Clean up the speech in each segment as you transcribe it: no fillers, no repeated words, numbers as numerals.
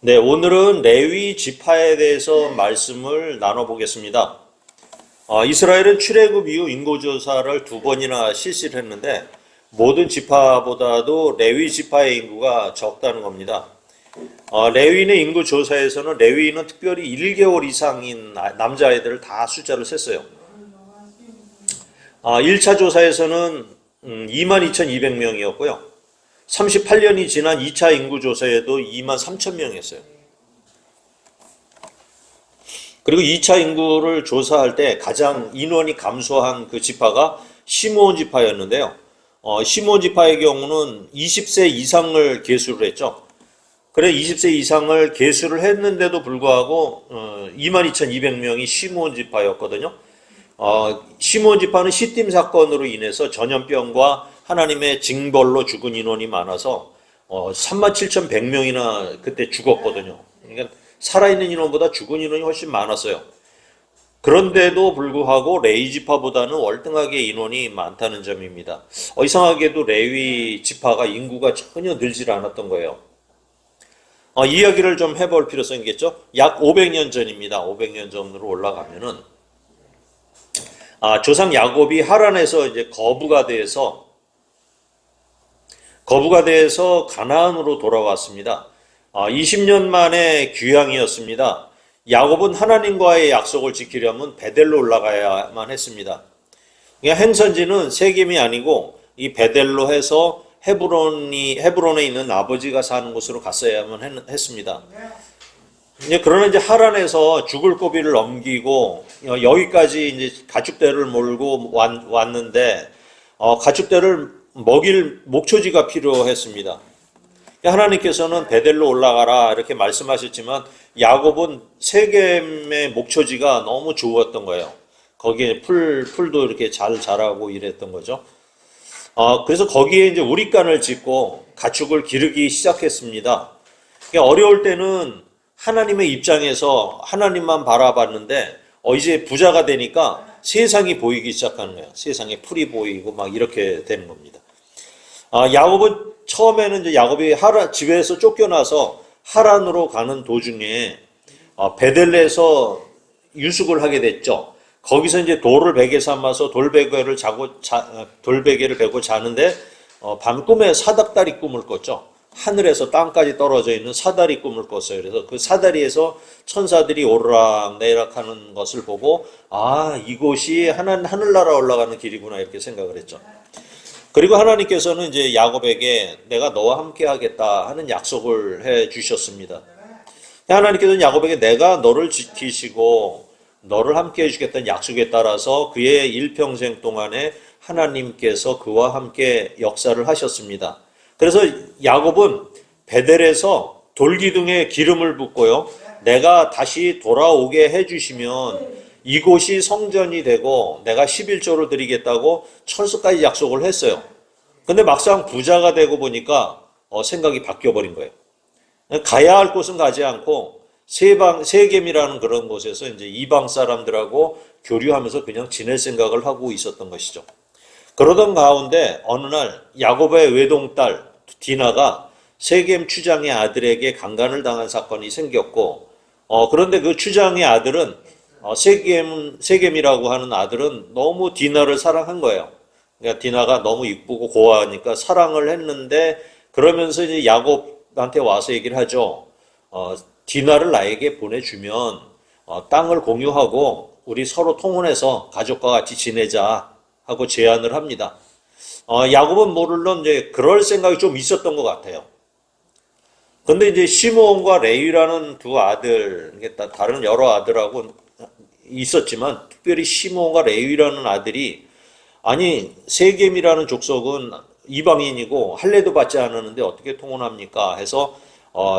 네, 오늘은 레위 지파에 대해서 말씀을 나눠보겠습니다. 이스라엘은 출애굽 이후 인구조사를 두 번이나 실시를 했는데 모든 지파보다도 레위 지파의 인구가 적다는 겁니다. 레위인의 인구조사에서는 레위인은 특별히 1개월 이상인 남자아이들을 다 숫자를 셌어요. 1차 조사에서는 22,200명이었고요. 38년이 지난 2차 인구조사에도 23,000명이었어요. 그리고 2차 인구를 조사할 때 가장 인원이 감소한 그 지파가 시므온 지파였는데요. 시므온 지파의 경우는 20세 이상을 계수를 했죠. 그래 20세 이상을 계수를 했는데도 불구하고 22,200명이 시므온 지파였거든요. 시므온 지파는 시딤 사건으로 인해서 전염병과 하나님의 징벌로 죽은 인원이 많아서 37,100명이나 그때 죽었거든요. 그러니까 살아있는 인원보다 죽은 인원이 훨씬 많았어요. 그런데도 불구하고 레위 지파보다는 월등하게 인원이 많다는 점입니다. 이상하게도 레위 지파가 인구가 전혀 늘질 않았던 거예요. 이야기를 좀 해볼 필요성이 있겠죠. 약 500년 전입니다. 500년 전으로 올라가면은 조상 야곱이 하란에서 이제 거부가 돼서 가나안으로 돌아왔습니다. 20년 만에 귀향이었습니다. 야곱은 하나님과의 약속을 지키려면 베델로 올라가야만 했습니다. 그러니까 행선지는 세겜이 아니고 이 베델로 해서 헤브론에 있는 아버지가 사는 곳으로 갔어야만 했습니다. 그러나 이제 하란에서 죽을 고비를 넘기고 여기까지 이제 가축대를 몰고 왔는데 가축대를 먹일 목초지가 필요했습니다. 하나님께서는 베델로 올라가라 이렇게 말씀하셨지만 야곱은 세겜의 목초지가 너무 좋았던 거예요. 거기에 풀도 이렇게 잘 자라고 이랬던 거죠. 그래서 거기에 이제 우릿간을 짓고 가축을 기르기 시작했습니다. 어려울 때는 하나님의 입장에서 하나님만 바라봤는데 이제 부자가 되니까 세상이 보이기 시작하는 거예요. 세상에 풀이 보이고 막 이렇게 되는 겁니다. 야곱은 처음에는 이제 야곱이 집에서 쫓겨나서 하란으로 가는 도중에 베델레에서 유숙을 하게 됐죠. 거기서 이제 돌을 베개 삼아서 돌베개를 베고 자는데 밤 꿈에 사닥다리 꿈을 꿨죠. 하늘에서 땅까지 떨어져 있는 사다리 꿈을 꿨어요. 그래서 그 사다리에서 천사들이 오르락내리락 하는 것을 보고 이곳이 하늘나라 올라가는 길이구나 이렇게 생각을 했죠. 그리고 하나님께서는 이제 야곱에게 내가 너와 함께 하겠다 하는 약속을 해 주셨습니다. 하나님께서는 야곱에게 내가 너를 지키시고 너를 함께 해주겠다는 약속에 따라서 그의 일평생 동안에 하나님께서 그와 함께 역사를 하셨습니다. 그래서 야곱은 베델에서 돌기둥에 기름을 붓고요. 내가 다시 돌아오게 해주시면 이곳이 성전이 되고 내가 11조를 드리겠다고 철수까지 약속을 했어요. 근데 막상 부자가 되고 보니까 생각이 바뀌어버린 거예요. 가야 할 곳은 가지 않고 세겜이라는 그런 곳에서 이제 이방 사람들하고 교류하면서 그냥 지낼 생각을 하고 있었던 것이죠. 그러던 가운데 어느 날 야곱의 외동딸 디나가 세겜 추장의 아들에게 강간을 당한 사건이 생겼고 그런데 그 추장의 아들은 세겜이라고 하는 아들은 너무 디나를 사랑한 거예요. 그러니까 디나가 너무 이쁘고 고아하니까 사랑을 했는데 그러면서 이제 야곱한테 와서 얘기를 하죠. 디나를 나에게 보내주면 땅을 공유하고 우리 서로 통혼해서 가족과 같이 지내자 하고 제안을 합니다. 야곱은 물론 이제 그럴 생각이 좀 있었던 것 같아요. 근데 이제 시므온과 레위라는 두 아들, 다른 여러 아들하고 있었지만 특별히 시므온과 레위라는 아들이 세겜이라는 족속은 이방인이고 할례도 받지 않았는데 어떻게 통혼합니까? 해서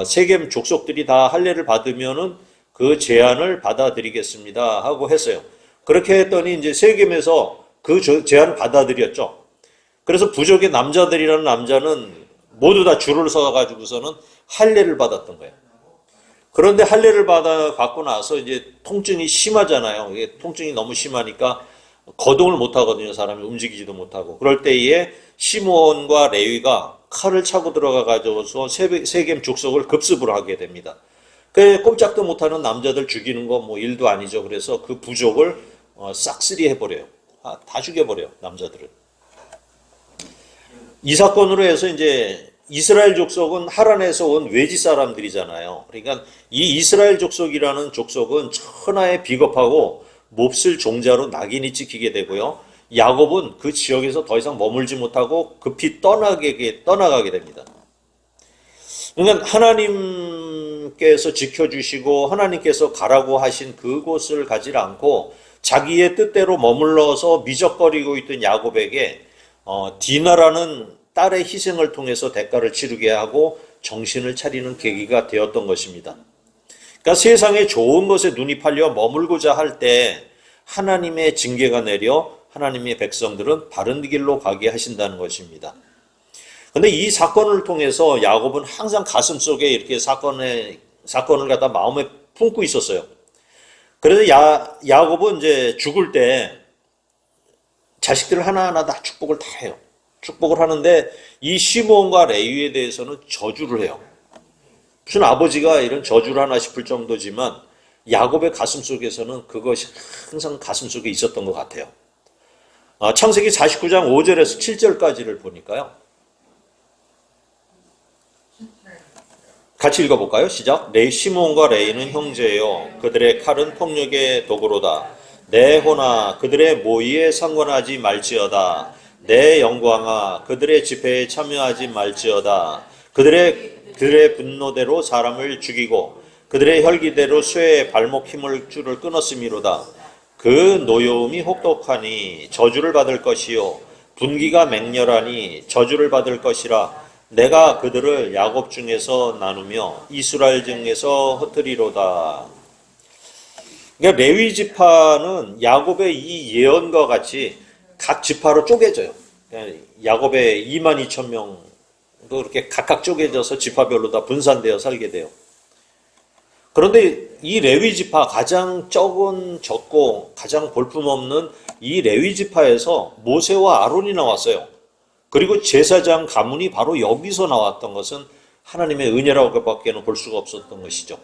세겜 족속들이 다 할례를 받으면은 그 제안을 받아들이겠습니다 하고 했어요. 그렇게 했더니 이제 세겜에서 그 제안을 받아들였죠. 그래서 부족의 남자들이라는 남자는 모두 다 줄을 서가지고서는 할례를 받았던 거예요. 그런데 할례를 받고 나서 이제 통증이 심하잖아요. 이게 통증이 너무 심하니까 거동을 못 하거든요. 사람이 움직이지도 못하고. 그럴 때에 시므온과 레위가 칼을 차고 들어가 가지고서 세겜 족속을 급습을 하게 됩니다. 그 꼼짝도 못하는 남자들 죽이는 거 뭐 일도 아니죠. 그래서 그 부족을 싹쓸이 해버려요. 다 죽여버려요, 남자들을. 이 사건으로 해서 이제 이스라엘 족속은 하란에서 온 외지 사람들이잖아요. 그러니까 이 이스라엘 족속이라는 족속은 천하에 비겁하고 몹쓸 종자로 낙인이 찍히게 되고요. 야곱은 그 지역에서 더 이상 머물지 못하고 급히 떠나가게 됩니다. 그러니까 하나님께서 지켜주시고 하나님께서 가라고 하신 그곳을 가지 않고 자기의 뜻대로 머물러서 미적거리고 있던 야곱에게 디나라는 딸의 희생을 통해서 대가를 치르게 하고 정신을 차리는 계기가 되었던 것입니다. 그러니까 세상에 좋은 것에 눈이 팔려 머물고자 할 때 하나님의 징계가 내려 하나님의 백성들은 바른 길로 가게 하신다는 것입니다. 그런데 이 사건을 통해서 야곱은 항상 가슴속에 이렇게 사건을 갖다 마음에 품고 있었어요. 그래서 야곱은 이제 죽을 때 자식들 하나하나 다 축복을 다 해요. 축복을 하는데 이 시므온과 레위에 대해서는 저주를 해요. 무슨 아버지가 이런 저주를 하나 싶을 정도지만 야곱의 가슴속에서는 그것이 항상 가슴속에 있었던 것 같아요. 창세기 49장 5절에서 7절까지를 보니까요. 같이 읽어볼까요? 시작. 시므온과 레위는 형제요. 그들의 칼은 폭력의 도구로다. 내 호나 그들의 모의에 상관하지 말지어다. 내 영광아 그들의 집회에 참여하지 말지어다. 그들의 분노대로 사람을 죽이고 그들의 혈기대로 쇠의 발목 줄을 끊었음이로다. 그 노여움이 혹독하니 저주를 받을 것이요 분기가 맹렬하니 저주를 받을 것이라. 내가 그들을 야곱 중에서 나누며 이스라엘 중에서 흩으리로다. 그러니까 레위 지파는 야곱의 이 예언과 같이 각 지파로 쪼개져요. 야곱의 22,000명도 이렇게 각각 쪼개져서 지파별로 다 분산되어 살게 돼요. 그런데 이 레위 지파 가장 적고 가장 볼품없는 이 레위 지파에서 모세와 아론이 나왔어요. 그리고 제사장 가문이 바로 여기서 나왔던 것은 하나님의 은혜라고밖에는 볼 수가 없었던 것이죠.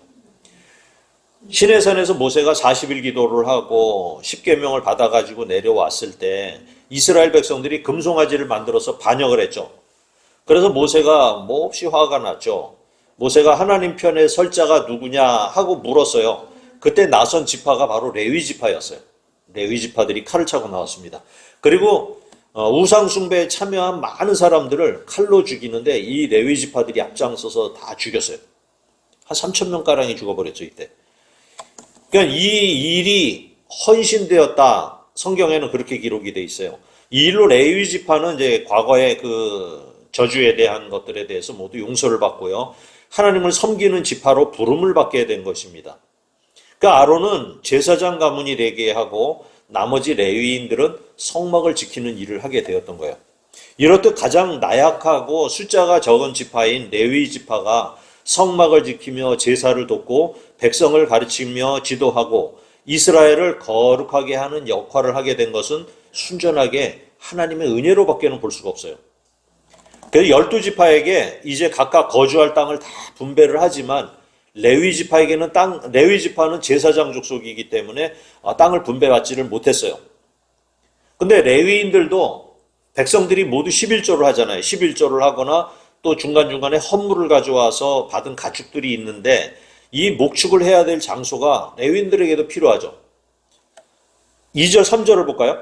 시내산에서 모세가 40일 기도를 하고 10계명을 받아가지고 내려왔을 때 이스라엘 백성들이 금송아지를 만들어서 반역을 했죠. 그래서 모세가 몹시 화가 났죠. 모세가 하나님 편에 설 자가 누구냐 하고 물었어요. 그때 나선 지파가 바로 레위 지파였어요. 레위 지파들이 칼을 차고 나왔습니다. 그리고 우상 숭배에 참여한 많은 사람들을 칼로 죽이는데 이 레위 지파들이 앞장서서 다 죽였어요. 한 3,000명가량이 죽어버렸죠, 이때. 그러니까 이 일이 헌신되었다. 성경에는 그렇게 기록이 돼 있어요. 이 일로 레위 지파는 이제 과거의 그 저주에 대한 것들에 대해서 모두 용서를 받고요. 하나님을 섬기는 지파로 부름을 받게 된 것입니다. 그러니까 아론은 제사장 가문이 되게 하고 나머지 레위인들은 성막을 지키는 일을 하게 되었던 거예요. 이렇듯 가장 나약하고 숫자가 적은 지파인 레위 지파가 성막을 지키며 제사를 돕고 백성을 가르치며 지도하고 이스라엘을 거룩하게 하는 역할을 하게 된 것은 순전하게 하나님의 은혜로밖에는 볼 수가 없어요. 그래서 12지파에게 이제 각각 거주할 땅을 다 분배를 하지만 레위 지파는 제사장 족속이기 때문에 땅을 분배받지를 못했어요. 근데 레위인들도 백성들이 모두 11조를 하잖아요. 11조를 하거나 또 중간중간에 헌물을 가져와서 받은 가축들이 있는데 이 목축을 해야 될 장소가 레위인들에게도 필요하죠. 2절, 3절을 볼까요?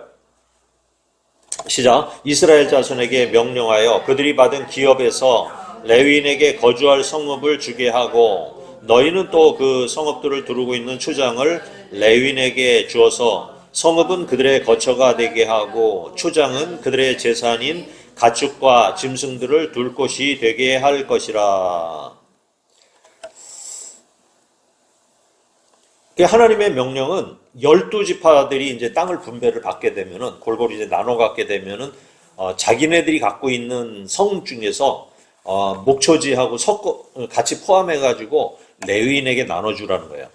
시작. 이스라엘 자손에게 명령하여 그들이 받은 기업에서 레위인에게 거주할 성읍을 주게 하고 너희는 또 그 성읍들을 두르고 있는 초장을 레위인에게 주어서 성읍은 그들의 거처가 되게 하고 초장은 그들의 재산인 가축과 짐승들을 둘 곳이 되게 할 것이라. 하나님의 명령은 12지파들이 이제 땅을 분배를 받게 되면은 골고루 이제 나눠 갖게 되면은 자기네들이 갖고 있는 성읍 중에서 목초지하고 같이 포함해 가지고 레위인에게 나눠주라는 거예요.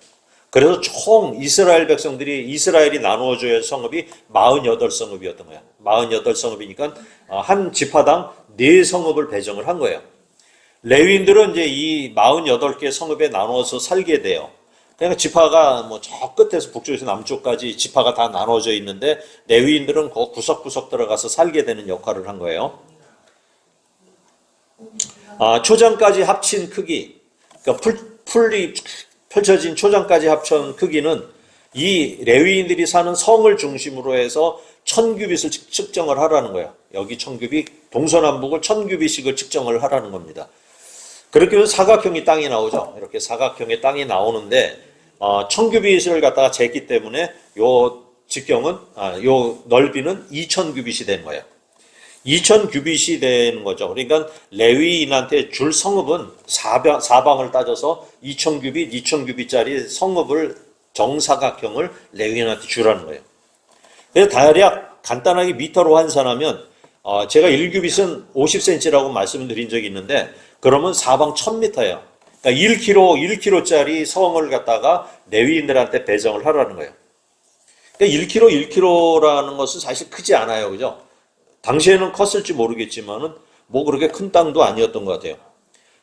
그래서 총 이스라엘 백성들이 이스라엘이 나누어져야 성읍이 48성읍이었던 거야. 48성읍이니까 한 지파당 4성읍을 배정을 한 거예요. 레위인들은 이제 이 48개 성읍에 나누어서 살게 돼요. 그러니까 지파가 뭐 저 끝에서 북쪽에서 남쪽까지 지파가 다 나눠져 있는데 레위인들은 그 구석구석 들어가서 살게 되는 역할을 한 거예요. 초장까지 합친 크기, 그러니까 풀이 펼쳐진 초장까지 합친 크기는 이 레위인들이 사는 성을 중심으로 해서 1000규빗을 측정을 하라는 거예요. 여기 1000규빗, 동서남북을 1000규빗씩을 측정을 하라는 겁니다. 그렇게 하면 사각형이 땅이 나오죠. 이렇게 사각형의 땅이 나오는데 1000규빗을 갖다가 쟀기 때문에 요 직경은 요 넓이는 2000규빗이 되는 거예요. 2000규빗이 되는 거죠. 그러니까 레위인한테 줄 성읍은 사방을 따져서 2000규빗, 2000규빗짜리 성읍을 정사각형을 레위인한테 주라는 거예요. 그래서 대략 간단하게 미터로 환산하면 제가 1규빗은 50cm라고 말씀드린 적이 있는데 그러면 사방 1000m예요. 그러니까 1km짜리 성을 갖다가 레위인들한테 배정을 하라는 거예요. 그러니까 1km라는 것은 사실 크지 않아요. 그죠? 당시에는 컸을지 모르겠지만은 뭐 그렇게 큰 땅도 아니었던 것 같아요.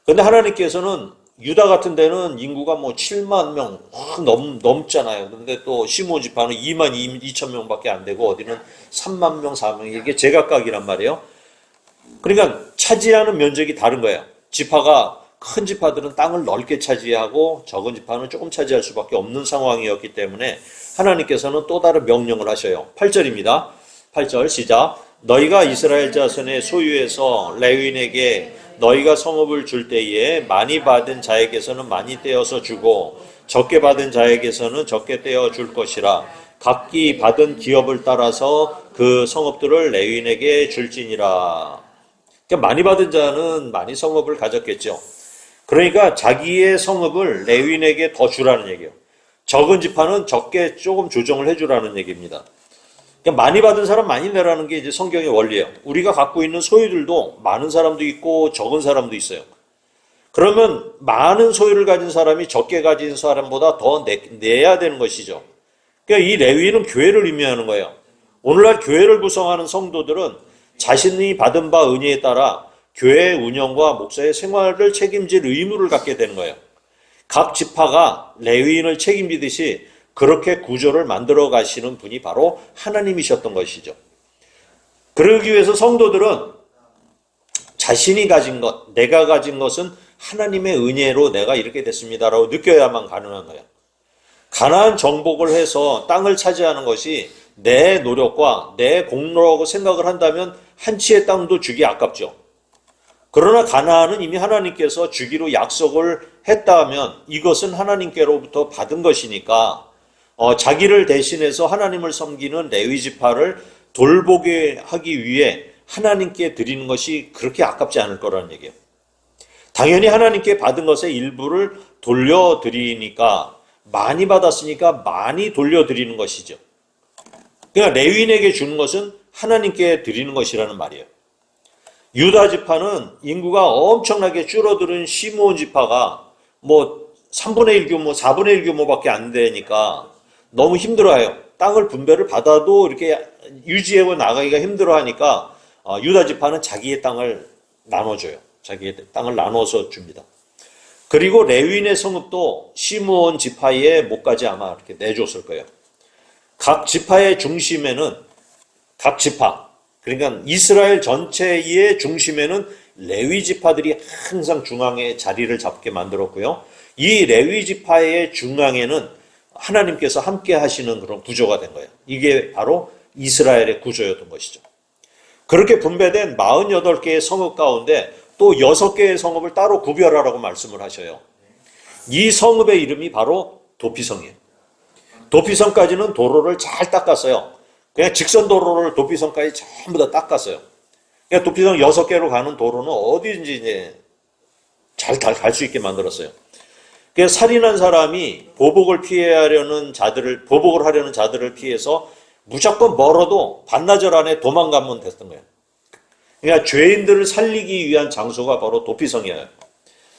그런데 하나님께서는 유다 같은 데는 인구가 뭐 7만 명 넘잖아요. 그런데 또 시므온 지파는 2만 2천 명밖에 안 되고 어디는 3만 명, 4만 명 이게 제각각이란 말이에요. 그러니까 차지하는 면적이 다른 거예요. 지파가 큰 지파들은 땅을 넓게 차지하고 적은 지파는 조금 차지할 수밖에 없는 상황이었기 때문에 하나님께서는 또 다른 명령을 하셔요. 8절입니다. 8절 시작. 너희가 이스라엘 자손의 소유에서 레위인에게 너희가 성읍을 줄 때에 많이 받은 자에게서는 많이 떼어서 주고 적게 받은 자에게서는 적게 떼어 줄 것이라. 각기 받은 기업을 따라서 그 성읍들을 레위인에게 줄지니라. 그러니까 많이 받은 자는 많이 성읍을 가졌겠죠. 그러니까 자기의 성읍을 레위인에게 더 주라는 얘기예요. 적은 지파는 적게 조금 조정을 해주라는 얘기입니다. 그러니까 많이 받은 사람 많이 내라는 게 이제 성경의 원리예요. 우리가 갖고 있는 소유들도 많은 사람도 있고 적은 사람도 있어요. 그러면 많은 소유를 가진 사람이 적게 가진 사람보다 더 내야 되는 것이죠. 그러니까 이 레위인은 교회를 의미하는 거예요. 오늘날 교회를 구성하는 성도들은 자신이 받은 바 은혜에 따라 교회의 운영과 목사의 생활을 책임질 의무를 갖게 되는 거예요. 각 지파가 레위인을 책임지듯이 그렇게 구조를 만들어 가시는 분이 바로 하나님이셨던 것이죠. 그러기 위해서 성도들은 자신이 가진 것, 내가 가진 것은 하나님의 은혜로 내가 이렇게 됐습니다라고 느껴야만 가능한 거예요. 가나안 정복을 해서 땅을 차지하는 것이 내 노력과 내 공로라고 생각을 한다면 한 치의 땅도 주기 아깝죠. 그러나 가나안은 이미 하나님께서 주기로 약속을 했다면 이것은 하나님께로부터 받은 것이니까 자기를 대신해서 하나님을 섬기는 레위 지파를 돌보게 하기 위해 하나님께 드리는 것이 그렇게 아깝지 않을 거라는 얘기예요. 당연히 하나님께 받은 것의 일부를 돌려드리니까 많이 받았으니까 많이 돌려드리는 것이죠. 그러니까 레위인에게 주는 것은 하나님께 드리는 것이라는 말이에요. 유다 지파는 인구가 엄청나게 줄어드는 시므온 지파가 뭐 3분의 1 규모, 4분의 1 규모밖에 안 되니까 너무 힘들어해요. 땅을 분배를 받아도 이렇게 유지해 나가기가 힘들어하니까 유다 지파는 자기의 땅을 나눠줘요. 자기의 땅을 나눠서 줍니다. 그리고 레위인의 성읍도 시므온 지파에 못까지 아마 이렇게 내줬을 거예요. 각 지파의 중심에는 각 지파, 그러니까 이스라엘 전체의 중심에는 레위 지파들이 항상 중앙에 자리를 잡게 만들었고요. 이 레위 지파의 중앙에는 하나님께서 함께 하시는 그런 구조가 된 거예요. 이게 바로 이스라엘의 구조였던 것이죠. 그렇게 분배된 48개의 성읍 가운데 또 6개의 성읍을 따로 구별하라고 말씀을 하셔요. 이 성읍의 이름이 바로 도피성이에요. 도피성까지는 도로를 잘 닦았어요. 그냥 직선 도로를 도피성까지 전부 다 닦았어요. 그냥 도피성 6개로 가는 도로는 어디든지 이제 잘 갈 수 있게 만들었어요. 그래서 살인한 사람이 보복을 하려는 자들을 피해서 무조건 멀어도 반나절 안에 도망가면 됐던 거예요. 그러니까 죄인들을 살리기 위한 장소가 바로 도피성이에요.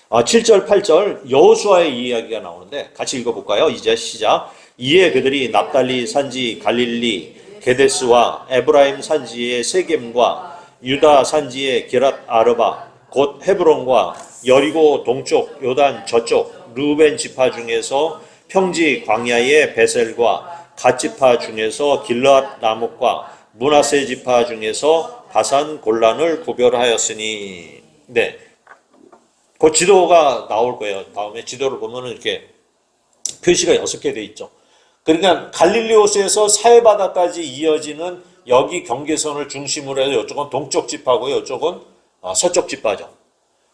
7절, 8절 여호수아의 이야기가 나오는데 같이 읽어볼까요? 이제 시작. 이에 그들이 납달리 산지 갈릴리 게데스와 에브라임 산지의 세겜과 유다 산지의 기랏 아르바 곧 헤브론과 여리고 동쪽 요단 저쪽 르벤 지파 중에서 평지 광야의 베셀과 갓 지파 중에서 길앗 라못과 므낫세 지파 중에서 바산 골란을 구별하였으니. 네. 그 지도가 나올 거예요. 다음에 지도를 보면은 이렇게 표시가 6개 돼 있죠. 그러니까 갈릴리호수에서 사해바다까지 이어지는 여기 경계선을 중심으로 해서 이쪽은 동쪽 지파고요. 이쪽은 서쪽 지파죠.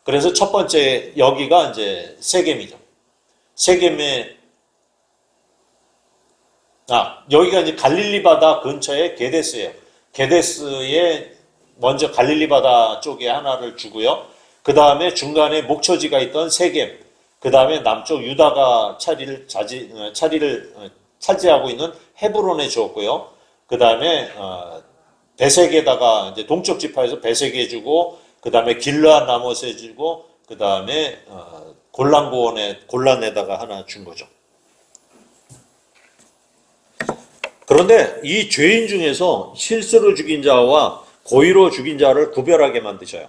그래서 첫 번째 여기가 이제 세겜이죠. 세겜의 여기가 이제 갈릴리 바다 근처에 게데스예요. 게데스에 먼저 갈릴리 바다 쪽에 하나를 주고요. 그 다음에 중간에 목초지가 있던 세겜, 그 다음에 남쪽 유다가 차지를 차지하고 있는 헤브론에 주었고요. 그 다음에 베색에다가 이제 동쪽 지파에서 베색에 주고, 그 다음에 길르앗 라못에 주고, 그 다음에 골란에다가 하나 준 거죠. 그런데 이 죄인 중에서 실수로 죽인 자와 고의로 죽인 자를 구별하게 만드셔요.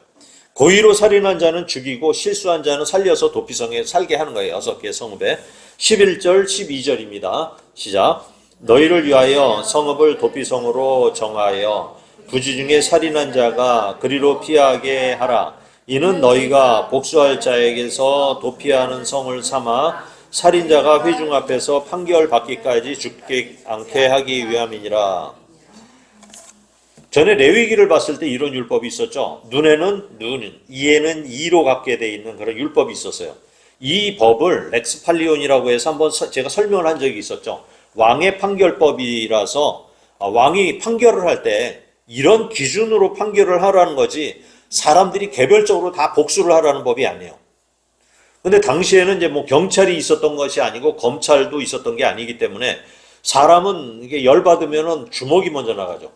고의로 살인한 자는 죽이고 실수한 자는 살려서 도피성에 살게 하는 거예요. 6개 성읍에. 11절 12절입니다. 시작. 너희를 위하여 성읍을 도피성으로 정하여 부지 중에 살인한 자가 그리로 피하게 하라. 이는 너희가 복수할 자에게서 도피하는 성을 삼아 살인자가 회중 앞에서 판결받기까지 죽게 않게 하기 위함이니라. 전에 레위기를 봤을 때 이런 율법이 있었죠. 눈에는 눈, 이에는 이로 갖게 돼 있는 그런 율법이 있었어요. 이 법을 렉스 팔리온이라고 해서 한번 제가 설명을 한 적이 있었죠. 왕의 판결법이라서 왕이 판결을 할 때 이런 기준으로 판결을 하라는 거지 사람들이 개별적으로 다 복수를 하라는 법이 아니에요. 근데 당시에는 이제 뭐 경찰이 있었던 것이 아니고 검찰도 있었던 게 아니기 때문에 사람은 이게 열받으면은 주먹이 먼저 나가죠.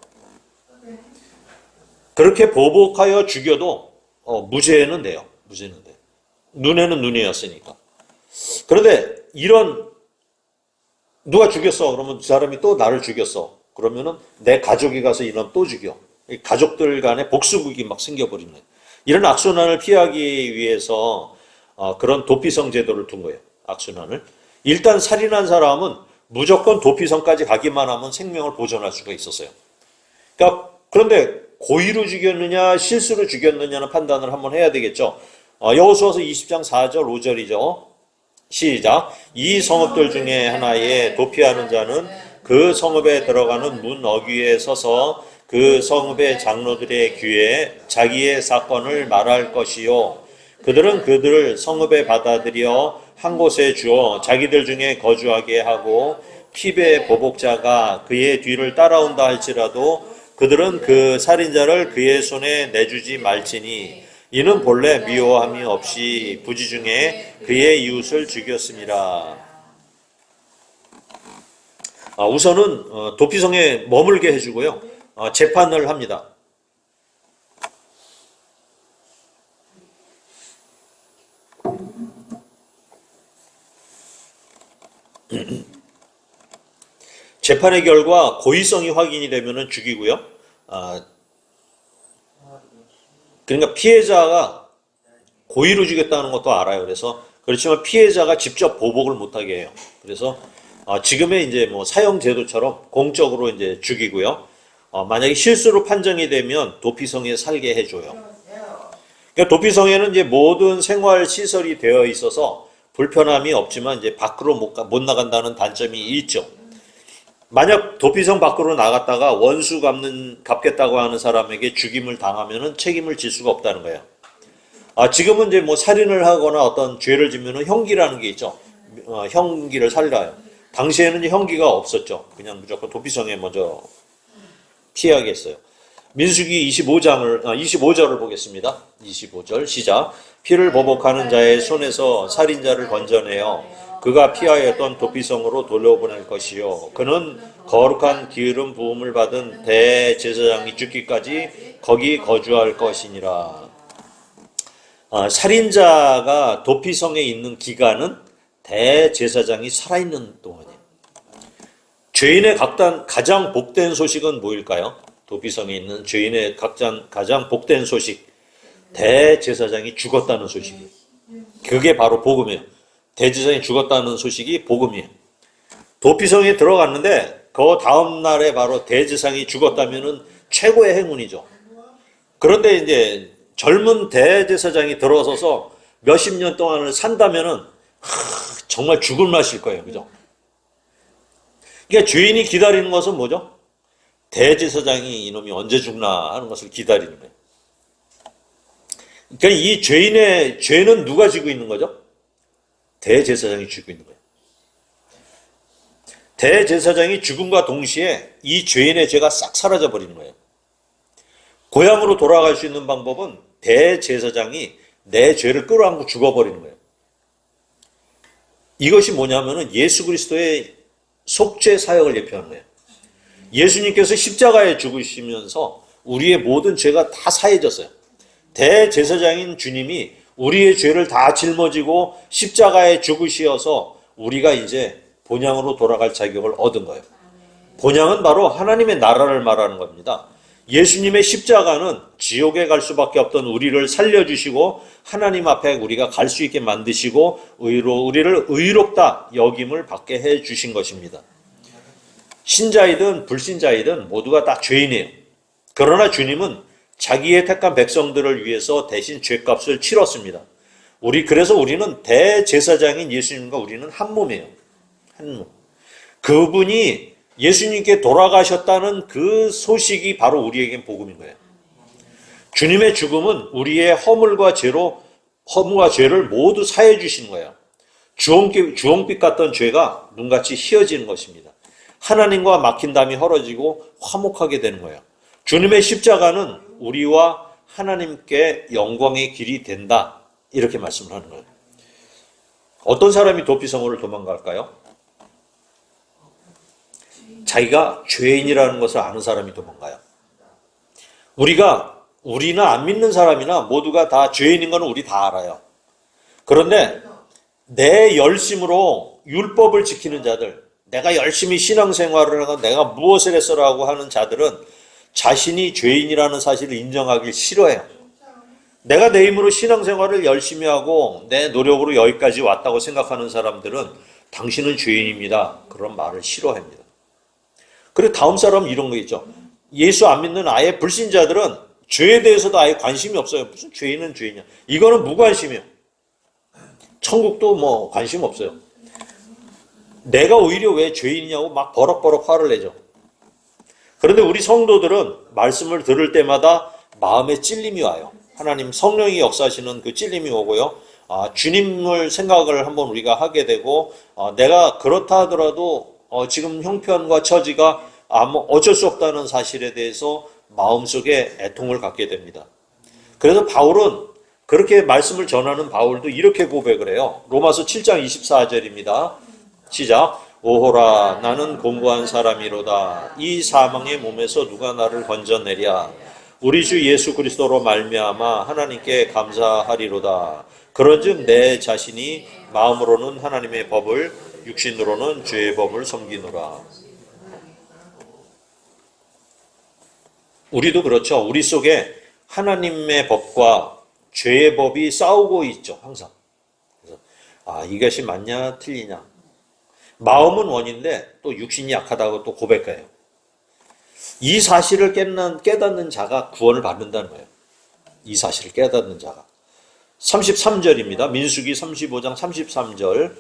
그렇게 보복하여 죽여도 무죄는 돼요. 무죄는 돼. 눈에는 눈이었으니까. 그런데 이런 누가 죽였어? 그러면 그 사람이 또 나를 죽였어. 그러면은 내 가족이 가서 이놈 또 죽여. 가족들 간에 복수극이 막 생겨버리는 거예요. 이런 악순환을 피하기 위해서 그런 도피성 제도를 둔 거예요. 악순환을. 일단 살인한 사람은 무조건 도피성까지 가기만 하면 생명을 보존할 수가 있었어요. 그러니까 그런데 고의로 죽였느냐 실수로 죽였느냐는 판단을 한번 해야 되겠죠. 여호수아서 20장 4절 5절이죠. 시작. 이 성읍들 중에 하나에 도피하는 자는 그 성읍에 들어가는 문 어귀에 서서 그 성읍의 장로들의 귀에 자기의 사건을 말할 것이요. 그들은 그들을 성읍에 받아들여 한 곳에 주어 자기들 중에 거주하게 하고 피배 보복자가 그의 뒤를 따라온다 할지라도 그들은 그 살인자를 그의 손에 내주지 말지니 이는 본래 미워함이 없이 부지 중에 그의 이웃을 죽였습니다. 우선은 도피성에 머물게 해주고요. 재판을 합니다. 재판의 결과 고의성이 확인이 되면 죽이고요. 그러니까 피해자가 고의로 죽였다는 것도 알아요. 그래서 그렇지만 피해자가 직접 보복을 못하게 해요. 그래서 지금의 이제 뭐 사형 제도처럼 공적으로 이제 죽이고요. 만약에 실수로 판정이 되면 도피성에 살게 해줘요. 그러니까 도피성에는 이제 모든 생활 시설이 되어 있어서 불편함이 없지만 이제 밖으로 못 나간다는 단점이 있죠. 만약 도피성 밖으로 나갔다가 원수 갚겠다고 하는 사람에게 죽임을 당하면은 책임을 질 수가 없다는 거예요. 지금은 이제 뭐 살인을 하거나 어떤 죄를 지면은 형기라는 게 있죠. 형기를 살려요. 당시에는 형기가 없었죠. 그냥 무조건 도피성에 먼저 피하겠어요. 민수기 25절을 보겠습니다. 25절 시작. 피를 보복하는 자의 손에서 살인자를 건져내어 그가 피하였던 도피성으로 돌려보낼 것이요. 그는 거룩한 기름 부음을 받은 대제사장이 죽기까지 거기 거주할 것이니라. 살인자가 도피성에 있는 기간은 대제사장이 살아있는 동안이에요. 죄인의 가장 복된 소식은 뭐일까요? 도피성에 있는 죄인의 가장 복된 소식, 대제사장이 죽었다는 소식이에요. 그게 바로 복음이에요. 대제사장이 죽었다는 소식이 복음이에요. 도피성에 들어갔는데 그 다음 날에 바로 대제사장이 죽었다면은 최고의 행운이죠. 그런데 이제 젊은 대제사장이 들어서서 몇십 년 동안을 산다면은 정말 죽을 맛일 거예요. 그죠? 그러니까 죄인이 기다리는 것은 뭐죠? 대제사장이 이놈이 언제 죽나 하는 것을 기다리는 거예요. 그러니까 이 죄인의 죄는 누가 지고 있는 거죠? 대제사장이 지고 있는 거예요. 대제사장이 죽음과 동시에 이 죄인의 죄가 싹 사라져 버리는 거예요. 고향으로 돌아갈 수 있는 방법은 대제사장이 내 죄를 끌어안고 죽어버리는 거예요. 이것이 뭐냐면은 예수 그리스도의 속죄 사역을 예표하는 거예요. 예수님께서 십자가에 죽으시면서 우리의 모든 죄가 다 사해졌어요. 대제사장인 주님이 우리의 죄를 다 짊어지고 십자가에 죽으시어서 우리가 이제 본향으로 돌아갈 자격을 얻은 거예요. 본향은 바로 하나님의 나라를 말하는 겁니다. 예수님의 십자가는 지옥에 갈 수밖에 없던 우리를 살려주시고 하나님 앞에 우리가 갈 수 있게 만드시고 우리를 의롭다 여김을 받게 해주신 것입니다. 신자이든 불신자이든 모두가 다 죄인이에요. 그러나 주님은 자기의 택한 백성들을 위해서 대신 죄값을 치렀습니다. 그래서 우리는 대제사장인 예수님과 우리는 한 몸이에요. 한 몸. 그분이 예수님께 돌아가셨다는 그 소식이 바로 우리에겐 복음인 거예요. 주님의 죽음은 우리의 허물과 죄를 모두 사해 주시는 거예요. 주홍빛 같던 죄가 눈같이 희어지는 것입니다. 하나님과 막힌 담이 헐어지고 화목하게 되는 거예요. 주님의 십자가는 우리와 하나님께 영광의 길이 된다. 이렇게 말씀을 하는 거예요. 어떤 사람이 도피성으로 도망갈까요? 자기가 죄인이라는 것을 아는 사람이 도망가요. 우리는 안 믿는 사람이나 모두가 다 죄인인 건 우리 다 알아요. 그런데 내 열심으로 율법을 지키는 자들, 내가 열심히 신앙생활을 하고 내가 무엇을 했어라고 하는 자들은 자신이 죄인이라는 사실을 인정하기 싫어해요. 내가 내 힘으로 신앙생활을 열심히 하고 내 노력으로 여기까지 왔다고 생각하는 사람들은 당신은 죄인입니다. 그런 말을 싫어합니다. 그리고 다음 사람은 이런 거 있죠. 예수 안 믿는 아예 불신자들은 죄에 대해서도 아예 관심이 없어요. 무슨 죄인은 죄인이야. 이거는 무관심이에요. 천국도 뭐 관심 없어요. 내가 오히려 왜 죄인이냐고 막 버럭버럭 화를 내죠. 그런데 우리 성도들은 말씀을 들을 때마다 마음에 찔림이 와요. 하나님 성령이 역사하시는 그 찔림이 오고요. 주님을 생각을 한번 우리가 하게 되고 내가 그렇다 하더라도 지금 형편과 처지가 어쩔 수 없다는 사실에 대해서 마음속에 애통을 갖게 됩니다. 그래서 바울은 그렇게 말씀을 전하는 바울도 이렇게 고백을 해요. 로마서 7장 24절입니다. 시작. 오호라 나는 공고한 사람이로다. 이 사망의 몸에서 누가 나를 건져내랴. 우리 주 예수 그리스도로 말미암아 하나님께 감사하리로다. 그런즉 내 자신이 마음으로는 하나님의 법을 육신으로는 죄의 법을 섬기노라. 우리도 그렇죠. 우리 속에 하나님의 법과 죄의 법이 싸우고 있죠. 항상. 그래서 이것이 맞냐 틀리냐. 마음은 원인데 또 육신이 약하다고 또 고백해요. 이 사실을 깨닫는 자가 구원을 받는다는 거예요. 이 사실을 깨닫는 자가. 33절입니다. 민수기 35장 33절.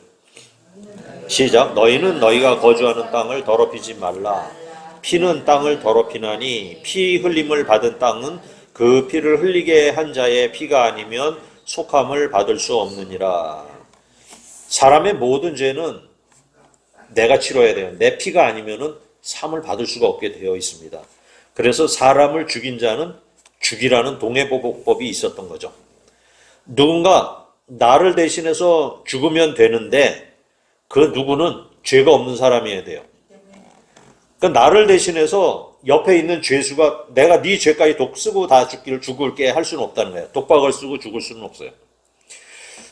시작. 너희는 너희가 거주하는 땅을 더럽히지 말라. 피는 땅을 더럽히나니 피 흘림을 받은 땅은 그 피를 흘리게 한 자의 피가 아니면 속함을 받을 수 없느니라. 사람의 모든 죄는 내가 치러야 돼요. 내 피가 아니면은 삶을 받을 수가 없게 되어 있습니다. 그래서 사람을 죽인 자는 죽이라는 동해보복법이 있었던 거죠. 누군가 나를 대신해서 죽으면 되는데 그 누구는 죄가 없는 사람이어야 돼요. 그러니까 나를 대신해서 옆에 있는 죄수가 내가 네 죄까지 독 쓰고 다 죽을게 할 수는 없다는 거예요. 독박을 쓰고 죽을 수는 없어요.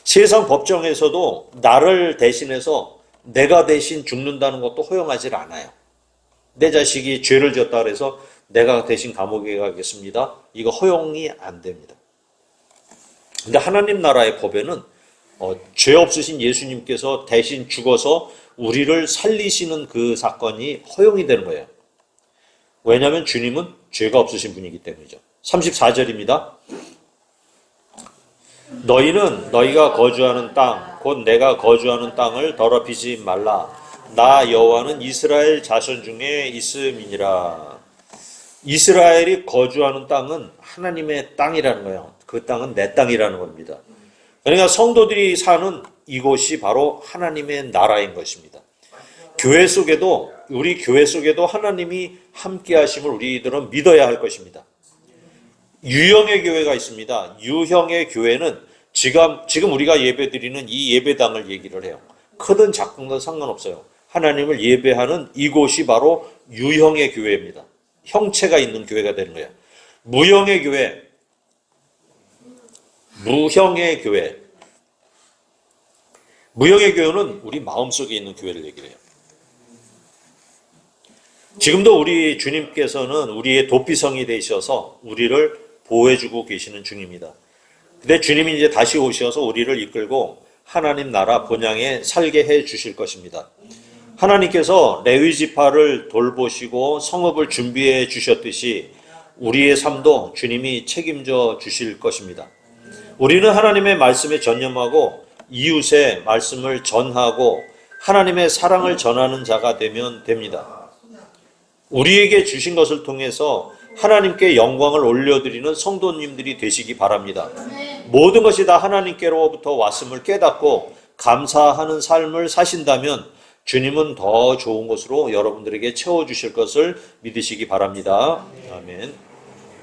세상 법정에서도 나를 대신해서 내가 대신 죽는다는 것도 허용하지 않아요. 내 자식이 죄를 지었다 그래서 내가 대신 감옥에 가겠습니다. 이거 허용이 안 됩니다. 근데 하나님 나라의 법에는 죄 없으신 예수님께서 대신 죽어서 우리를 살리시는 그 사건이 허용이 되는 거예요. 왜냐하면 주님은 죄가 없으신 분이기 때문이죠. 34절입니다. 너희는 너희가 거주하는 땅, 곧 내가 거주하는 땅을 더럽히지 말라. 나 여호와는 이스라엘 자손 중에 있음이니라. 이스라엘이 거주하는 땅은 하나님의 땅이라는 거예요. 그 땅은 내 땅이라는 겁니다. 그러니까 성도들이 사는 이곳이 바로 하나님의 나라인 것입니다. 교회 속에도, 우리 교회 속에도 하나님이 함께 하심을 우리들은 믿어야 할 것입니다. 유형의 교회가 있습니다. 유형의 교회는 지금 우리가 예배드리는 이 예배당을 얘기를 해요. 크든 작든 건 상관없어요. 하나님을 예배하는 이곳이 바로 유형의 교회입니다. 형체가 있는 교회가 되는 거예요. 무형의 교회, 무형의 교회. 무형의 교회는 우리 마음속에 있는 교회를 얘기를 해요. 지금도 우리 주님께서는 우리의 도피성이 되셔서 우리를 보호해주고 계시는 중입니다. 근데 주님이 이제 다시 오셔서 우리를 이끌고 하나님 나라 본향에 살게 해 주실 것입니다. 하나님께서 레위 지파를 돌보시고 성읍을 준비해 주셨듯이 우리의 삶도 주님이 책임져 주실 것입니다. 우리는 하나님의 말씀에 전념하고 이웃의 말씀을 전하고 하나님의 사랑을 전하는 자가 되면 됩니다. 우리에게 주신 것을 통해서 하나님께 영광을 올려드리는 성도님들이 되시기 바랍니다. 모든 것이 다 하나님께로부터 왔음을 깨닫고 감사하는 삶을 사신다면 주님은 더 좋은 것으로 여러분들에게 채워주실 것을 믿으시기 바랍니다. 아멘.